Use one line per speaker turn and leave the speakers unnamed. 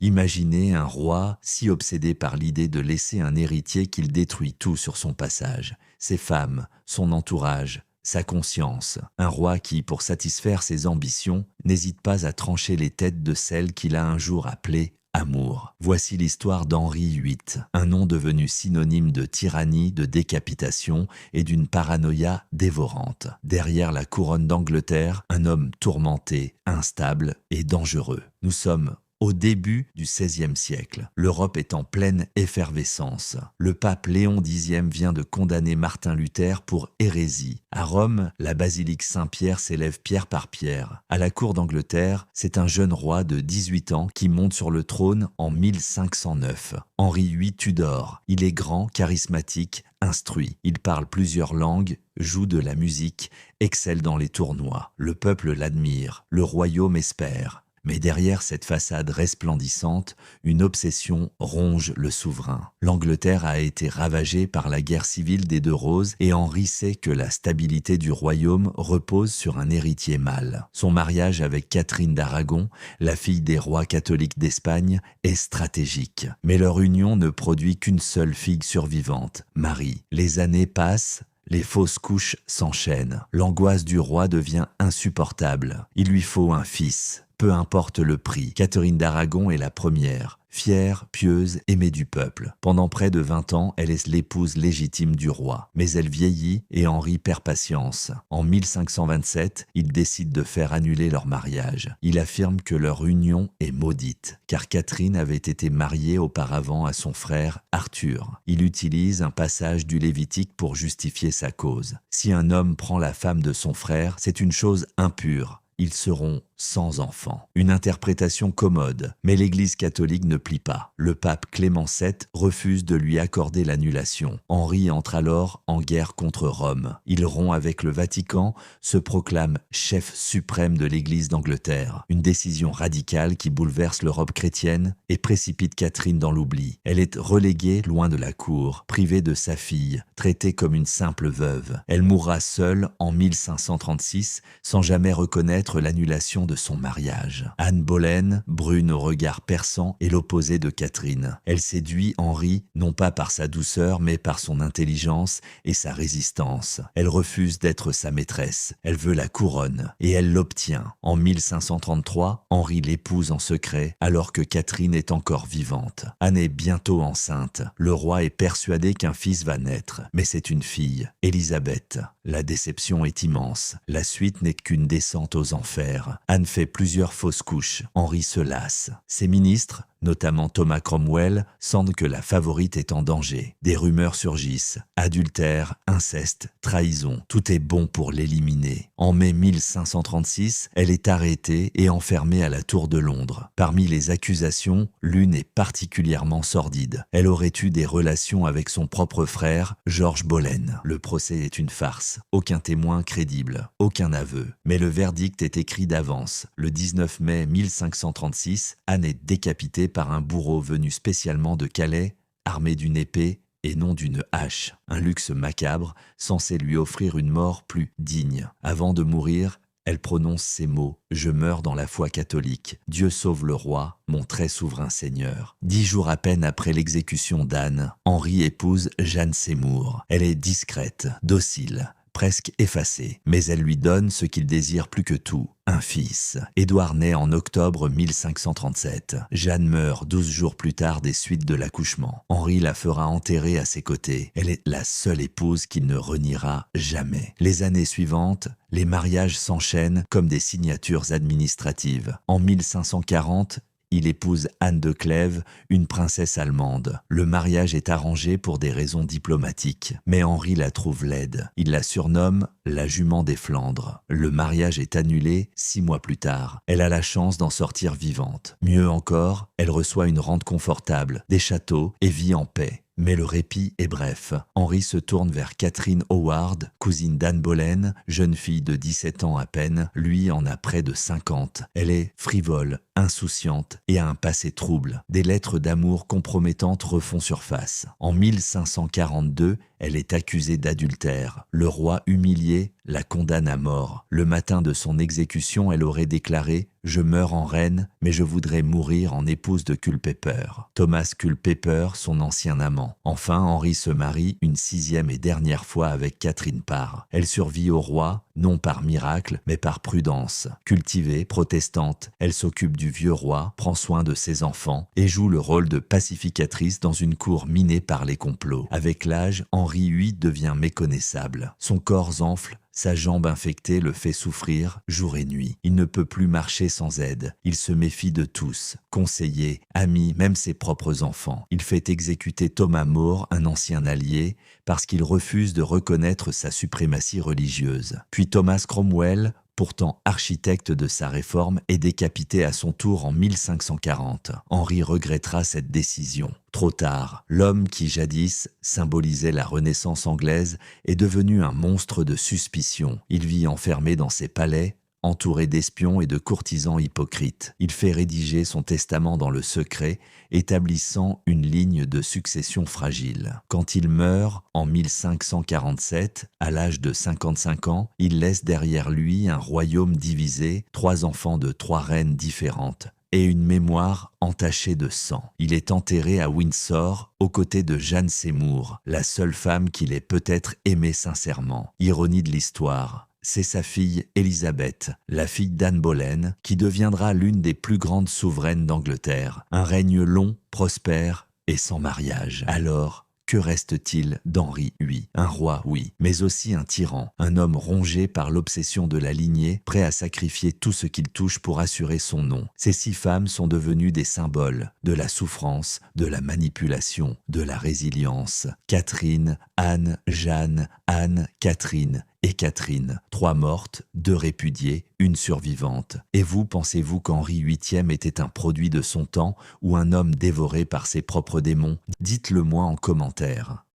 Imaginez un roi si obsédé par l'idée de laisser un héritier qu'il détruit tout sur son passage. Ses femmes, son entourage, sa conscience. Un roi qui, pour satisfaire ses ambitions, n'hésite pas à trancher les têtes de celles qu'il a un jour appelées amour. Voici l'histoire d'Henri VIII, un nom devenu synonyme de tyrannie, de décapitation et d'une paranoïa dévorante. Derrière la couronne d'Angleterre, un homme tourmenté, instable et dangereux. Nous sommes au début du XVIe siècle, l'Europe est en pleine effervescence. Le pape Léon X vient de condamner Martin Luther pour hérésie. À Rome, la basilique Saint-Pierre s'élève pierre par pierre. À la cour d'Angleterre, c'est un jeune roi de 18 ans qui monte sur le trône en 1509. Henri VIII Tudor. Il est grand, charismatique, instruit. Il parle plusieurs langues, joue de la musique, excelle dans les tournois. Le peuple l'admire, le royaume espère. Mais derrière cette façade resplendissante, une obsession ronge le souverain. L'Angleterre a été ravagée par la guerre civile des Deux Roses et Henri sait que la stabilité du royaume repose sur un héritier mâle. Son mariage avec Catherine d'Aragon, la fille des rois catholiques d'Espagne, est stratégique. Mais leur union ne produit qu'une seule fille survivante, Marie. Les années passent. Les fausses couches s'enchaînent. L'angoisse du roi devient insupportable. Il lui faut un fils. Peu importe le prix, Catherine d'Aragon est la première. Fière, pieuse, aimée du peuple. Pendant près de 20 ans, elle est l'épouse légitime du roi. Mais elle vieillit et Henri perd patience. En 1527, il décide de faire annuler leur mariage. Il affirme que leur union est maudite, car Catherine avait été mariée auparavant à son frère Arthur. Il utilise un passage du Lévitique pour justifier sa cause. Si un homme prend la femme de son frère, c'est une chose impure. Ils seront sans enfants. Une interprétation commode, mais l'Église catholique ne plie pas. Le pape Clément VII refuse de lui accorder l'annulation. Henri entre alors en guerre contre Rome. Il rompt avec le Vatican, se proclame chef suprême de l'Église d'Angleterre. Une décision radicale qui bouleverse l'Europe chrétienne et précipite Catherine dans l'oubli. Elle est reléguée loin de la cour, privée de sa fille, traitée comme une simple veuve. Elle mourra seule en 1536 sans jamais reconnaître l'annulation de son mariage. Anne Boleyn, brune au regard perçant, est l'opposée de Catherine. Elle séduit Henri non pas par sa douceur mais par son intelligence et sa résistance. Elle refuse d'être sa maîtresse. Elle veut la couronne et elle l'obtient. En 1533, Henri l'épouse en secret alors que Catherine est encore vivante. Anne est bientôt enceinte. Le roi est persuadé qu'un fils va naître, mais c'est une fille, Élisabeth. La déception est immense. La suite n'est qu'une descente aux enfers. Anne fait plusieurs fausses couches. Henri se lasse. Ses ministres, notamment Thomas Cromwell, sentent que la favorite est en danger. Des rumeurs surgissent. Adultère, inceste, trahison. Tout est bon pour l'éliminer. En mai 1536, elle est arrêtée et enfermée à la Tour de Londres. Parmi les accusations, l'une est particulièrement sordide. Elle aurait eu des relations avec son propre frère, George Boleyn. Le procès est une farce. Aucun témoin crédible. Aucun aveu. Mais le verdict est écrit d'avance. Le 19 mai 1536, Anne est décapitée par un bourreau venu spécialement de Calais, armé d'une épée et non d'une hache. Un luxe macabre, censé lui offrir une mort plus digne. Avant de mourir, elle prononce ces mots « Je meurs dans la foi catholique. Dieu sauve le roi, mon très souverain Seigneur. » 10 jours à peine après l'exécution d'Anne, Henri épouse Jeanne Seymour. Elle est discrète, docile, presque effacée, mais elle lui donne ce qu'il désire plus que tout, un fils. Édouard naît en octobre 1537. Jeanne meurt 12 jours plus tard des suites de l'accouchement. Henri la fera enterrer à ses côtés. Elle est la seule épouse qu'il ne reniera jamais. Les années suivantes, les mariages s'enchaînent comme des signatures administratives. En 1540, il épouse Anne de Clèves, une princesse allemande. Le mariage est arrangé pour des raisons diplomatiques, mais Henri la trouve laide. Il la surnomme la jument des Flandres. Le mariage est annulé 6 mois plus tard. Elle a la chance d'en sortir vivante. Mieux encore, elle reçoit une rente confortable, des châteaux et vit en paix. Mais le répit est bref. Henri se tourne vers Catherine Howard, cousine d'Anne Boleyn, jeune fille de 17 ans à peine. Lui en a près de 50. Elle est frivole, insouciante et a un passé trouble. Des lettres d'amour compromettantes refont surface. En 1542, elle est accusée d'adultère. Le roi, humilié, la condamne à mort. Le matin de son exécution, elle aurait déclaré « Je meurs en reine, mais je voudrais mourir en épouse de Culpeper ». Thomas Culpeper, son ancien amant. Enfin, Henri se marie une 6e et dernière fois avec Catherine Parr. Elle survit au roi, non par miracle, mais par prudence. Cultivée, protestante, elle s'occupe du vieux roi, prend soin de ses enfants et joue le rôle de pacificatrice dans une cour minée par les complots. Avec l'âge, Henri VIII devient méconnaissable. Son corps enfle, sa jambe infectée le fait souffrir jour et nuit. Il ne peut plus marcher sans aide. Il se méfie de tous, conseillers, amis, même ses propres enfants. Il fait exécuter Thomas More, un ancien allié, parce qu'il refuse de reconnaître sa suprématie religieuse. Puis Thomas Cromwell, pourtant architecte de sa réforme, est décapité à son tour en 1540. Henri regrettera cette décision. Trop tard, l'homme qui jadis symbolisait la Renaissance anglaise est devenu un monstre de suspicion. Il vit enfermé dans ses palais, entouré d'espions et de courtisans hypocrites. Il fait rédiger son testament dans le secret, établissant une ligne de succession fragile. Quand il meurt, en 1547, à l'âge de 55 ans, il laisse derrière lui un royaume divisé, 3 enfants de 3 reines différentes, et une mémoire entachée de sang. Il est enterré à Windsor, aux côtés de Jeanne Seymour, la seule femme qu'il ait peut-être aimée sincèrement. Ironie de l'histoire. C'est sa fille Élisabeth, la fille d'Anne Boleyn, qui deviendra l'une des plus grandes souveraines d'Angleterre. Un règne long, prospère et sans mariage. Alors, que reste-t-il d'Henri VIII? Un roi, oui, mais aussi un tyran, un homme rongé par l'obsession de la lignée, prêt à sacrifier tout ce qu'il touche pour assurer son nom. Ces 6 femmes sont devenues des symboles de la souffrance, de la manipulation, de la résilience. Catherine, Anne, Jeanne, Anne, Catherine et Catherine, 3 mortes, 2 répudiées, 1 survivante. Et vous, pensez-vous qu'Henri VIII était un produit de son temps ou un homme dévoré par ses propres démons? Dites-le moi en commentaire.